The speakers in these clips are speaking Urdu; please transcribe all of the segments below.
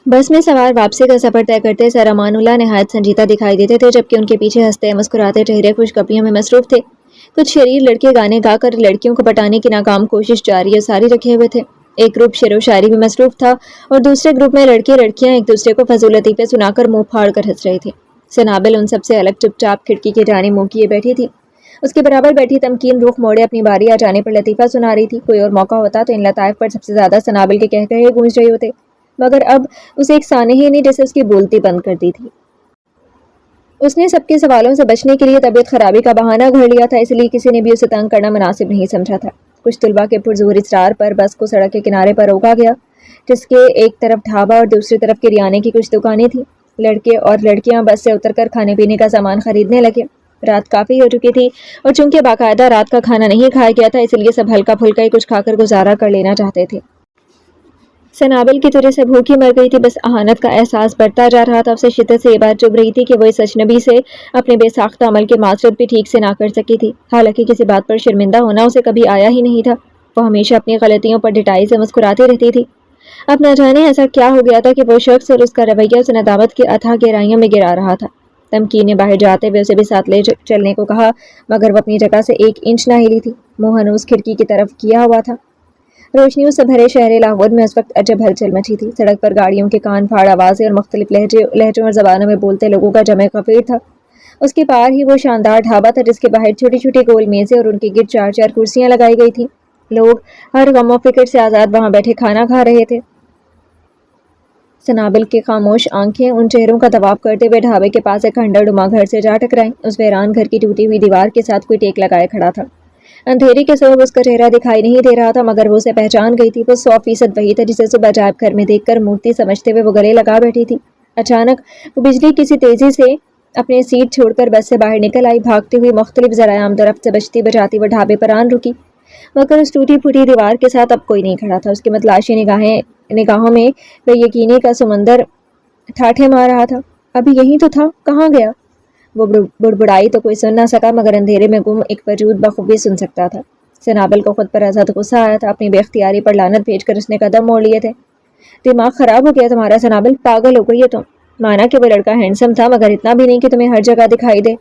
بس میں سوار واپسی کا سفر طے کرتے سر امان اللہ نہایت سنجیدہ دکھائی دیتے تھے، جبکہ ان کے پیچھے ہنستے مسکراتے چہرے خوشخبریوں میں مصروف تھے۔ کچھ شریر لڑکے گانے گا کر لڑکیوں کو پٹانے کی ناکام کوشش جاری اور ساری رکھے ہوئے تھے۔ ایک گروپ شعر و شاعری میں مصروف تھا اور دوسرے گروپ میں لڑکے لڑکیاں ایک دوسرے کو فضول لطیفے سنا کر منہ پھاڑ کر ہنس رہے تھے۔ سنابل ان سب سے الگ چپ چاپ کھڑکی کی جانب منہ کیے بیٹھی تھی۔ اس کے برابر بیٹھی تمکین رخ موڑے اپنی باری آ جانے پر لطیفہ سنا رہی تھی۔ کوئی اور موقع ہوتا تو ان لطائف پر سب سے زیادہ سنابل کے قہقہے گونج رہے ہوتے، مگر اب اسے ایک سانحے نے جیسے اس کی بولتی بند کر دی تھی۔ اس نے سب کے سوالوں سے بچنے کے لیے طبیعت خرابی کا بہانہ گھڑ لیا تھا، اس لیے کسی نے بھی اسے تنگ کرنا مناسب نہیں سمجھا تھا۔ کچھ طلباء کے پرزور اصرار پر بس کو سڑک کے کنارے پر روکا گیا، جس کے ایک طرف ڈھابا اور دوسری طرف کریانے کی کچھ دکانیں تھیں۔ لڑکے اور لڑکیاں بس سے اتر کر کھانے پینے کا سامان خریدنے لگے۔ رات کافی ہو چکی تھی اور چونکہ باقاعدہ رات کا کھانا نہیں کھایا گیا تھا، اس لیے سب ہلکا پھلکا ہی کچھ کھا کر گزارا کر لینا چاہتے تھے۔ سنابل کی طرح سے بھوکی مر گئی تھی، بس اہانت کا احساس بڑھتا جا رہا تھا۔ اسے شدت سے یہ بات چبھ رہی تھی کہ وہ اس اجنبی سے اپنے بے ساختہ عمل کی معذرت بھی ٹھیک سے نہ کر سکی تھی، حالانکہ کسی بات پر شرمندہ ہونا اسے کبھی آیا ہی نہیں تھا۔ وہ ہمیشہ اپنی غلطیوں پر ڈٹائی سے مسکراتی رہتی تھی۔ اب نہ جانے ایسا کیا ہو گیا تھا کہ وہ شخص اور اس کا رویہ اسے ندامت کی اتھاہ گہرائیوں میں گرا رہا تھا۔ تمکین نے باہر جاتے ہوئے اسے بھی ساتھ لے چلنے کو کہا، مگر وہ اپنی جگہ سے ایک انچ نہ ہلی تھی۔ منہ ہنوز کھڑکی کی طرف کیا ہوا تھا۔ روشنیوں سے بھرے شہر لاہور میں اس وقت عجب ہلچل مچی تھی۔ سڑک پر گاڑیوں کے کان پھاڑ آوازیں اور مختلف لہجوں اور زبانوں میں بولتے لوگوں کا جمع غفیر تھا۔ اس کے پار ہی وہ شاندار ڈھابا تھا جس کے باہر چھوٹی چھوٹی گول میزیں اور ان کے گرد چار چار کرسیاں لگائی گئی تھیں۔ لوگ ہر غم و فکر سے آزاد وہاں بیٹھے کھانا کھا رہے تھے۔ سنابل کی خاموش آنکھیں ان چہروں کا طواف کرتے ہوئے ڈھابے کے پاس ایک کھنڈر نما گھر سے جا ٹکرائیں۔ اس ویران گھر کی ٹوٹی ہوئی دیوار کے ساتھ کوئی ٹیک لگائے کھڑا تھا۔ اندھیرے کے سبب اس کا چہرہ دکھائی نہیں دے رہا تھا، مگر وہ اسے پہچان گئی تھی۔ وہ 100% وہی تھا جسے صبح عجائب گھر میں دیکھ کر مورتی سمجھتے ہوئے وہ گلے لگا بیٹھی تھی۔ اچانک وہ بجلی کسی تیزی سے اپنے سیٹ چھوڑ کر بس سے باہر نکل آئی۔ بھاگتی ہوئی مختلف ذرائع آمد سے بجتی بجاتی وہ ڈھابے پر آن رکی، مگر اس ٹوٹی پھوٹی دیوار کے ساتھ اب کوئی نہیں کھڑا تھا۔ اس کی متلاشی نگاہوں میں بے یقینی کا سمندر ٹھاٹھے مار رہا تھا۔ ابھی یہی تو تھا، کہاں گیا؟ وہ بڑبڑائی تو کوئی سن نہ سکا، مگر اندھیرے میں گم ایک وجود بخوبی سن سکتا تھا۔ سنابل کو خود پر ازحد غصہ آیا تھا۔ اپنی بے اختیاری پر لعنت بھیج کر اس نے قدم موڑ لیے تھے۔ دماغ خراب ہو گیا تمہارا سنابل، پاگل ہو گئی ہے تم۔ مانا کہ وہ لڑکا ہینڈسم تھا، مگر اتنا بھی نہیں کہ تمہیں ہر جگہ دکھائی دے۔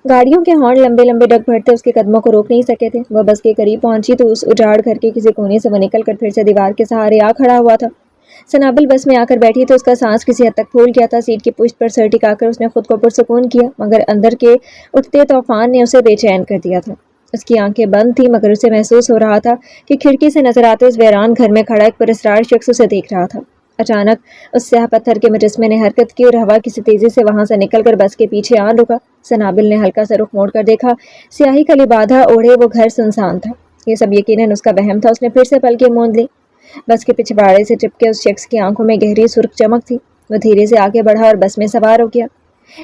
گاڑیوں کے ہارن لمبے لمبے ڈگ بھرتے اس کے قدموں کو روک نہیں سکے تھے۔ وہ بس کے قریب پہنچی تو اس اجاڑ گھر کے کسی کونے سے وہ نکل کر پھر سے دیوار کے سہارے آ کھڑا ہوا تھا۔ سنابل بس میں آ کر بیٹھی تو اس کا سانس کسی حد تک پھول گیا تھا۔ سیٹ کی پشت پر سر ٹکا کر اس نے خود کو پرسکون کیا، مگر اندر کے اٹھتے طوفان نے اسے بے چین کر دیا تھا۔ اس کی آنکھیں بند تھیں، مگر اسے محسوس ہو رہا تھا کہ کھڑکی سے نظر آتے اس ویران گھر میں کھڑا ایک پراسرار شخص اسے دیکھ رہا تھا۔ اچانک اس سیاہ پتھر کے مجسمے نے حرکت کی اور ہوا کسی تیزی سے وہاں سے نکل کر بس کے پیچھے آن رکا۔ سنابل نے ہلکا سا رخ موڑ کر دیکھا۔ سیاہی کا لبادہ اوڑھے وہ گھر سنسان تھا۔ یہ سب یقیناً اس کا وہم تھا۔ اس نے پھر سے پلکیں موند لی۔ بس کے پچھواڑے سے چپکے اس شخص کی آنکھوں میں گہری سرخ چمک تھی۔ وہ دھیرے سے آگے بڑھا اور بس میں سوار ہو گیا۔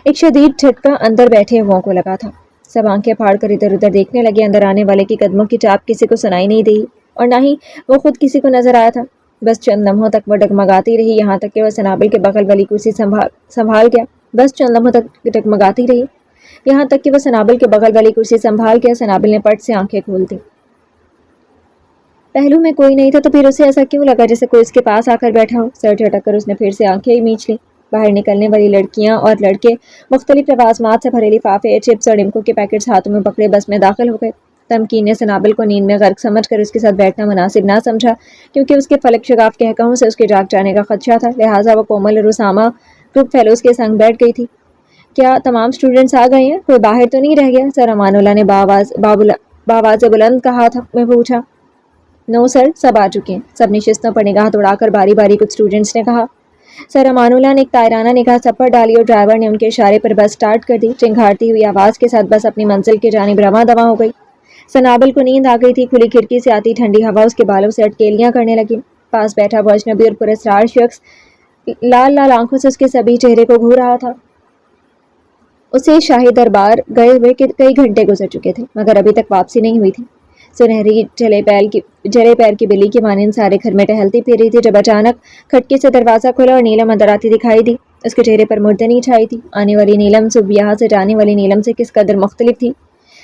ایک شدید جھٹکا اندر بیٹھے ہوں کو لگا تھا۔ سب آنکھیں پھاڑ کر ادھر ادھر دیکھنے لگے۔ اندر آنے والے کی قدموں کی چاپ کسی کو سنائی نہیں دی اور نہ ہی وہ خود کسی کو نظر آیا تھا۔ بس چند لمحوں تک وہ ڈگمگاتی رہی، یہاں تک کہ وہ سنابل کے بغل والی کرسی سنبھال گیا۔ بس چند لمحوں تک ڈگمگاتی رہی، یہاں تک کہ وہ سنابل کے بغل والی کرسی سنبھال گیا۔ سنابل نے پٹ سے آنکھیں کھول دی۔ پہلو میں کوئی نہیں تھا، تو پھر اسے ایسا کیوں لگا جیسے کوئی اس کے پاس آ کر بیٹھا ہو؟ سر جھٹک کر اس نے پھر سے آنکھیں میچ لی۔ باہر نکلنے والی لڑکیاں اور لڑکے مختلف لوازمات سے بھرے لفافے، چپس اور نمکوں کے پیکٹس ہاتھوں میں پکڑے بس میں داخل ہو گئے۔ تمکین نے سنابل کو نیند میں غرق سمجھ کر اس کے ساتھ بیٹھنا مناسب نہ سمجھا، کیونکہ اس کے فلک شگاف قہقہوں سے اس کے جاگ جانے کا خدشہ تھا، لہٰذا وہ کومل اور اسامہ گروپ فیلوز کے سنگ بیٹھ گئی تھی۔ کیا تمام اسٹوڈنٹس آ گئے ہیں؟ کوئی باہر تو نہیں رہ گیا؟ سر امان اللہ نے بآواز بلند کہا تھا میں پوچھا۔ نو سر، سب آ چکے ہیں، سب نشستوں پر نگاہ دوڑا کر باری باری کچھ اسٹوڈنٹس نے کہا۔ سر امان اللہ نے ایک تائرانہ نگاہ سب پر ڈالی اور ڈرائیور نے ان کے اشارے پر بس سٹارٹ کر دی۔ چنگھاڑتی ہوئی آواز کے ساتھ بس اپنی منزل کی جانب رواں دواں ہو گئی۔ سنابل کو نیند آ گئی تھی۔ کھلی کھڑکی سے آتی ٹھنڈی ہوا اس کے بالوں سے اٹکیلیاں کرنے لگی۔ پاس بیٹھا وہ اجنبی اور پراسرار شخص لال لال آنکھوں سے اس کے سبھی چہرے کو گھور رہا تھا۔ اسے شاہی دربار گئے ہوئے کئی گھنٹے گزر چکے تھے، مگر ابھی تک واپسی نہیں ہوئی تھی۔ سنہری جلے پیر کی بلی کی مانند سارے گھر میں ٹہلتی پھر رہی تھی، جب اچانک کھٹکے سے دروازہ کھلا اور نیلم اندر آتی دکھائی دی۔ اس کے چہرے پر مردنی چھائی تھی۔ آنے والی نیلم صبح یہاں سے جانے والی نیلم سے کس قدر مختلف تھی۔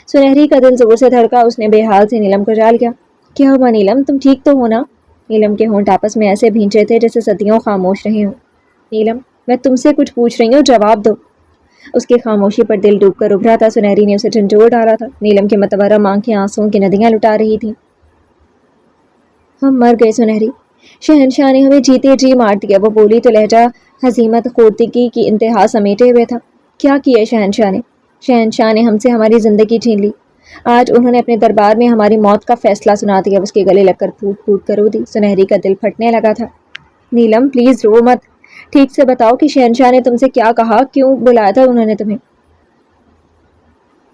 سنہری کا دل زور سے دھڑکا۔ اس نے بے حال سے نیلم کو جال کیا۔ کیا ہوا نیلم، تم ٹھیک تو ہو نا؟ نیلم کے ہونٹ آپس میں ایسے بھینچے تھے جیسے صدیوں خاموش رہے ہوں۔ نیلم، میں تم سے کچھ پوچھ رہی ہوں، جواب دو۔ اس کی خاموشی پر دل ڈوب کر ابھرا تھا۔ سنہری نے اسے جھنجھوڑ ڈالا تھا۔ نیلم کی متورم آنکھیں آنسوؤں کی ندیاں لٹا رہی تھیں۔ ہم مر گئے سنہری، شہنشاہ نے ہمیں جیتے جی مار دیا، وہ بولی تو لہجہ ہزیمت خوردگی کی انتہا سمیٹے ہوئے تھا۔ کیا کیا شہنشاہ نے؟ شہنشاہ نے ہم سے ہماری زندگی چھین لی۔ آج انہوں نے اپنے دربار میں ہماری موت کا فیصلہ سنا دیا۔ اس کے گلے لگ کر پھوٹ پھوٹ کر رو دی۔ سنہری کا دل پھٹنے لگا تھا۔ نیلم پلیز رو مت، ٹھیک سے بتاؤ کہ شہنشاہ نے تم سے کیا کہا، کیوں بلایا تھا انہوں نے تمہیں؟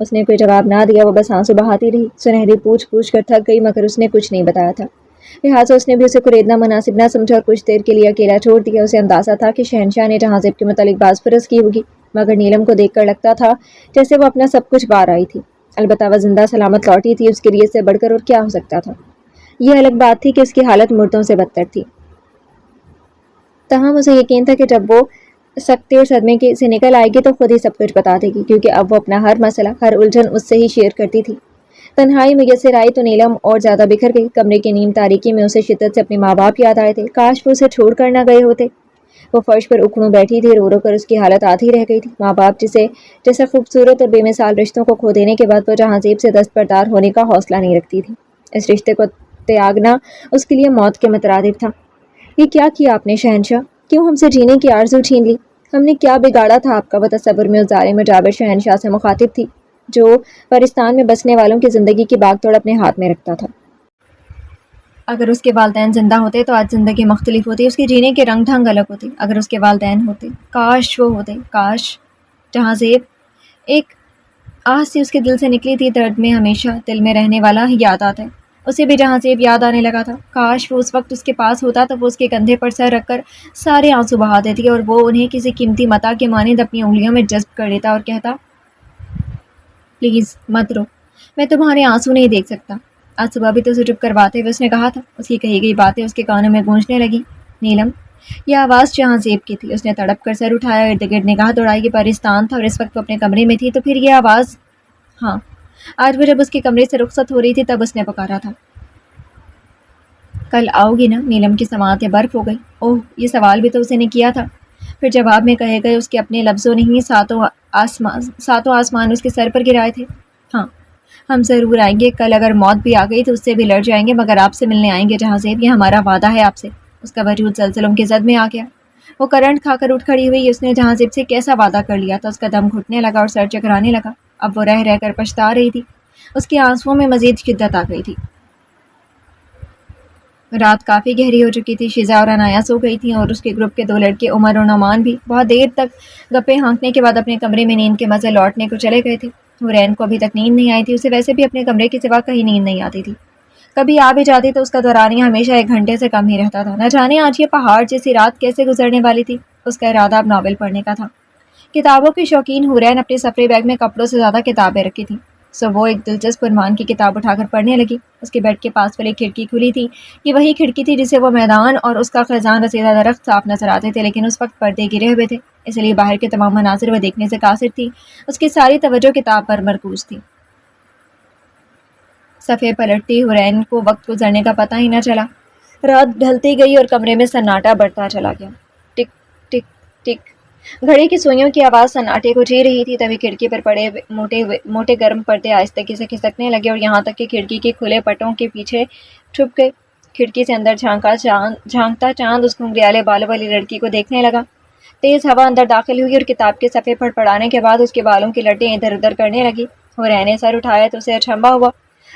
اس نے کوئی جواب نہ دیا، وہ بس آنسو بہاتی رہی۔ سنہری پوچھ پوچھ کر تھک گئی مگر اس نے کچھ نہیں بتایا تھا، لہٰذا اس نے بھی اسے کریدنا مناسب نہ سمجھا اور کچھ دیر کے لیے اکیلا چھوڑ دیا۔ اسے اندازہ تھا کہ شہنشاہ نے جہاں زیب کے متعلق باز پرس کی ہوگی، مگر نیلم کو دیکھ کر لگتا تھا جیسے وہ اپنا سب کچھ بار آئی تھی۔ البتہ وہ زندہ سلامت لوٹی تھی، اس کے لیے اس سے بڑھ کر اور کیا ہو سکتا تھا؟ یہ الگ بات تھی کہ اس کی حالت مردوں سے بدتر تھی، تاہم اسے یقین تھا کہ جب وہ سکتے اور صدمے سے نکل آئے گی تو خود ہی سب کچھ بتا دے گی، کیونکہ اب وہ اپنا ہر مسئلہ، ہر الجھن اس سے ہی شیئر کرتی تھی۔ تنہائی میسر آئی تو نیلم اور زیادہ بکھر گئی۔ کمرے کی نیم تاریکی میں اسے شدت سے اپنے ماں باپ یاد آئے تھے۔ کاش وہ اسے چھوڑ کر نہ گئے ہوتے۔ وہ فرش پر اکڑوں بیٹھی تھی، رو رو کر اس کی حالت آدھی رہ گئی تھی۔ ماں باپ جیسے خوبصورت اور بے مثال رشتوں کو کھو دینے کے بعد وہ جہاں زیب سے دستبردار ہونے کا حوصلہ نہیں رکھتی تھی۔ اس رشتے کو تیاگنا اس کے لیے موت کے مترادف تھا۔ یہ کیا کیا آپ نے شہنشاہ؟ کیوں ہم سے جینے کی آرزو چھین لی؟ ہم نے کیا بگاڑا تھا آپ کا؟ وہ تصور میں اس ظالم و جابر شہنشاہ سے مخاطب تھی جو پرستان میں بسنے والوں کی زندگی کی باغ توڑ اپنے ہاتھ میں رکھتا تھا۔ اگر اس کے والدین زندہ ہوتے تو آج زندگی مختلف ہوتی، اس کے جینے کے رنگ ڈھنگ الگ ہوتے۔ اگر اس کے والدین ہوتے، کاش وہ ہوتے، کاش جہاں زیب۔ ایک آہ سی اس کے دل سے نکلی تھی۔ درد میں ہمیشہ دل میں رہنے والا ہی یاد آتا ہے۔ اسے بھی جہاں زیب یاد آنے لگا تھا۔ کاش وہ اس وقت اس کے پاس ہوتا تو وہ اس کے کندھے پر سر رکھ کر سارے آنسو بہا دیتی اور وہ انہیں کسی قیمتی متاع کے مانند اپنی انگلیوں میں جذب کر لیتا اور کہتا پلیز مت رو، میں تمہارے آنسو نہیں دیکھ سکتا۔ آج صبح بھی تو اسے چپ کرواتے ہوئے اس نے کہا تھا۔ اس کی کہی گئی باتیں اس کے کانوں میں گونجنے لگی۔ نیلم، یہ آواز جہاں زیب کی تھی۔ اس نے تڑپ کر سر اٹھایا، ارد گرد نگاہ دوڑائی۔ یہ پرستان تھا اور اس وقت وہ اپنے کمرے میں تھی، تو پھر یہ آواز؟ ہاں، آج وہ جب اس کے کمرے سے رخصت ہو رہی تھی تب اس نے پکارا تھا۔ کل آؤ گی نا؟ نیلم کی سماعتیں برف ہو گئی۔ اوہ، یہ سوال بھی تو اسے نے کیا تھا۔ پھر جواب میں کہے گئے اس کے اپنے لفظوں نہیں، ساتوں آسمان اس کے سر پر گرائے تھے۔ ہاں، ہم ضرور آئیں گے۔ کل اگر موت بھی آ گئی تو اس سے بھی لڑ جائیں گے، مگر آپ سے ملنے آئیں گے جہاں زیب، یہ ہمارا وعدہ ہے آپ سے۔ اس کا وجود زلزلوں کی زد میں آ گیا۔ وہ کرنٹ کھا کر اٹھ کھڑی ہوئی۔ اس نے جہاں زیب سے کیسا وعدہ کر لیا تھا؟ اس کا دم گھٹنے لگا اور سر چکرانے لگا۔ اب وہ رہ رہ کر پچھتا رہی تھی۔ اس کے آنسوؤں میں مزید شدت آ گئی تھی۔ رات کافی گہری ہو چکی تھی۔ شیزا اور عنایا سو گئی تھیں اور اس کے گروپ کے 2 لڑکے عمر اور نعمان بھی بہت دیر تک گپے ہانکنے کے بعد اپنے کمرے میں نیند کے مزے لوٹنے کو چلے گئے تھے۔ حورین کو ابھی تک نیند نہیں آئی تھی۔ اسے ویسے بھی اپنے کمرے کے سوا کہیں نیند نہیں آتی تھی۔ کبھی آ بھی جاتی تو اس کا دورانیہ ہمیشہ 1 گھنٹے سے کم ہی رہتا تھا۔ نہ جانے آج یہ پہاڑ جیسی رات کیسے گزرنے والی تھی۔ اس کا ارادہ اب ناول پڑھنے کا تھا۔ کتابوں کی شوقین حورین اپنے سفری بیگ میں کپڑوں سے زیادہ کتابیں رکھی تھیں، سو وہ ایک دلچسپ عنوان کی کتاب اٹھا کر پڑھنے لگی۔ اس کے بیڈ کے پاس والی کھڑکی کھلی تھی۔ یہ وہی کھڑکی تھی جسے وہ میدان اور اس کا خزان رسیدہ درخت صاف نظر آتے تھے، لیکن اس وقت پردے گرے ہوئے تھے، اس لیے باہر کے تمام مناظر وہ دیکھنے سے قاصر تھی۔ اس کی ساری توجہ کتاب پر مرکوز تھی۔ صفحے پلٹتی حورین کو وقت گزرنے کا پتہ ہی نہ چلا۔ رات ڈھلتی گئی اور کمرے میں سناٹا بڑھتا چلا گیا۔ ٹک ٹک ٹک، گھڑی کی سوئیوں کی آواز سناٹے کو جی رہی تھی۔ تبھی کھڑکی پر پڑے موٹے گرم پردے آہستگی سے کھسکنے لگے اور یہاں تک کہ کھڑکی کے کھلے پٹوں کے پیچھے چھپ گئے۔ کھڑکی سے اندر جھانکتا چاند اس گھنگریالے بالوں والی لڑکی کو دیکھنے لگا۔ تیز ہوا اندر داخل ہوئی اور کتاب کے صفحے پڑھانے کے بعد اس کے بالوں کی لٹیں ادھر ادھر کرنے لگی۔ حورین نے سر اٹھایا تو اسے اچنبھا ہوا۔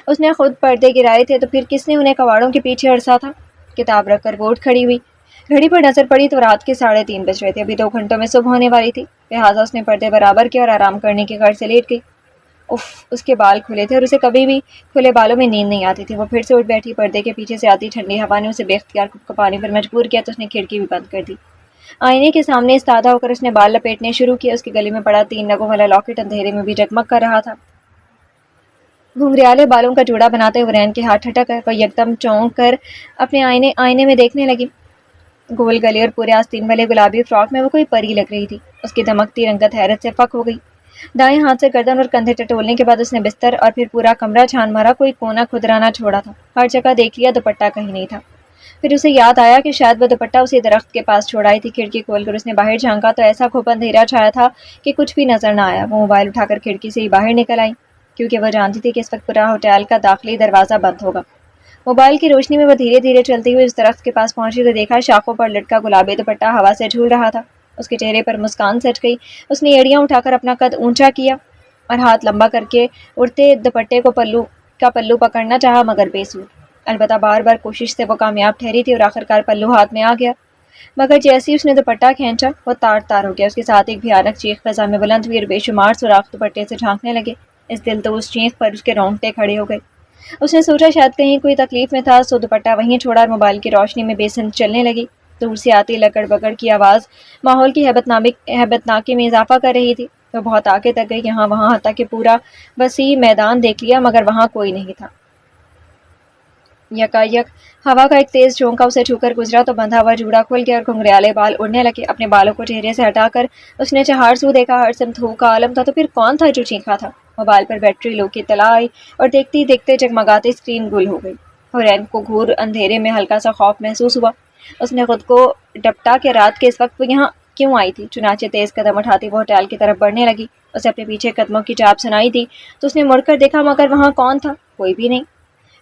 اس نے خود پردے گرائے تھے تو پھر کس نے انہیں کواڑوں کے پیچھے ارسا تھا؟ کتاب رکھ کر وہ اٹھ کھڑی ہوئی۔ گھڑی پر نظر پڑی تو رات کے 3:30 بج رہے تھے۔ ابھی 2 گھنٹوں میں صبح ہونے والی تھی، لہٰذا اس نے پردے برابر کیا اور آرام کرنے کی غرض سے لیٹ گئی۔ اف، اس کے بال کھلے تھے اور اسے کبھی بھی کھلے بالوں میں نیند نہیں آتی تھی۔ وہ پھر سے اٹھ بیٹھی۔ پردے کے پیچھے سے آتی ٹھنڈی ہوا نے اسے بے اختیار کپکپانے پر مجبور کیا تو اس نے کھڑکی بھی بند کر دی۔ آئینے کے سامنے استادہ ہو کر اس نے بال لپیٹنے شروع کیے۔ اس کے گلے میں پڑا 3 نگوں والا لاکٹ اندھیرے میں بھی جگمگ کر رہا تھا۔ گھنگریالے بالوں کا جوڑا بناتے حورین کے ہاتھ ٹھٹک کر وہ یکدم چونک کر اپنے آئینے میں دیکھنے لگی۔ گول گلے اور پورے آستین والے گلابی فراک میں وہ کوئی پری لگ رہی تھی۔ اس کی دمکتی رنگت حیرت سے فک ہو گئی۔ دائیں ہاتھ سے گردن اور کندھے ٹٹولنے کے بعد اس نے بستر اور پھر پورا کمرہ چھان مارا، کوئی کونا کھدرا نہ چھوڑا تھا۔ ہر جگہ دیکھ لیا، دوپٹہ کہیں نہیں تھا۔ پھر اسے یاد آیا کہ شاید وہ دوپٹہ اسی درخت کے پاس چھوڑ آئی تھی۔ کھڑکی کھول کر اس نے باہر جھانکا تو ایسا گھوپ اندھیرا چھایا تھا کہ کچھ بھی نظر نہ آیا۔ وہ موبائل اٹھا کر کھڑکی سے ہی باہر نکل آئی، کیونکہ وہ جانتی تھی کہ اس وقت پورا ہوٹل کا داخلی دروازہ بند ہوگا۔ موبائل کی روشنی میں وہ دھیرے دھیرے چلتی ہوئی اس درخت کے پاس پہنچی تو دیکھا شاخوں پر لٹکا گلابی دوپٹہ ہوا سے جھول رہا تھا۔ اس کے چہرے پر مسکان سج گئی۔ اس نے ایڑیاں اٹھا کر اپنا قد اونچا کیا اور ہاتھ لمبا کر کے اڑتے دوپٹے کو پلو پکڑنا چاہا، مگر بے سود۔ البتہ بار بار کوشش سے وہ کامیاب ٹھہری تھی اور آخرکار پلو ہاتھ میں آ گیا، مگر جیسے ہی اس نے دوپٹہ کھینچا وہ تار تار ہو گیا۔ اس کے ساتھ ایک بھیانک چیخ فضا میں بلند ہوئی اور بے شمار سوراخ دوپٹے سے جھانکنے لگے۔ اس دل تو اس چیخ پر اس کے رونگٹے کھڑے ہو گئے۔ اس نے سوچا شاید کہیں کوئی تکلیف میں تھا، سو دوپٹہ وہیں چھوڑا اور موبائل کی روشنی میں بے سمت چلنے لگی۔ دور سے آتی لکڑ بگڑ کی آواز ماحول کی ہیبتناکی میں اضافہ کر رہی تھی۔ وہ بہت آگے تک گئی، یہاں وہاں، حتیٰ کہ پورا وسیع میدان دیکھ لیا، مگر وہاں کوئی نہیں تھا۔ یکایک ہوا کا ایک تیز جھونکا اسے چھو کر گزرا تو بندھا ہوا جوڑا کھل گیا اور گھنگریالے بال اڑنے لگے۔ اپنے بالوں کو چہرے سے ہٹا کر اس نے چہار سو دیکھا، ہر سمت ہو کا عالم تھا۔ تو پھر کون تھا جو چیخا تھا؟ موبائل پر بیٹری لو کی اطلاع آئی اور دیکھتے ہی دیکھتے جگمگاتی اسکرین گل ہو گئی۔ حورین کو گھور اندھیرے میں ہلکا سا خوف محسوس ہوا۔ اس نے خود کو ڈپٹا کہ رات کے اس وقت وہ یہاں کیوں آئی تھی۔ چنانچہ تیز قدم اٹھاتی وہ ہوٹل کی طرف بڑھنے لگی۔ اسے اپنے پیچھے قدموں کی چاپ سنائی دی تو اس نے مڑ کر دیکھا، مگر وہاں کون تھا؟ کوئی بھی نہیں۔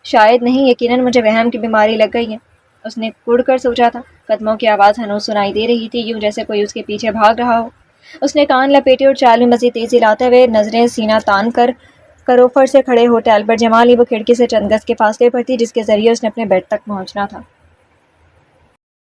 شاید نہیں، یقیناً مجھے وہم کی بیماری لگ گئی ہے، اس نے کڑ کر سوچا تھا۔ قدموں کی آواز ہنوز سنائی دے رہی تھی، یوں جیسے کوئی اس کے پیچھے بھاگ رہا ہو۔ اس نے کان لپیٹے اور چال میں مزید تیزی لاتے ہوئے نظریں سینہ تان کر کروفر سے کھڑے ہوٹل پر جما لی۔ وہ کھڑکی سے چند گز کے فاصلے پر تھی جس کے ذریعے اس نے اپنے بیڈ تک پہنچنا تھا۔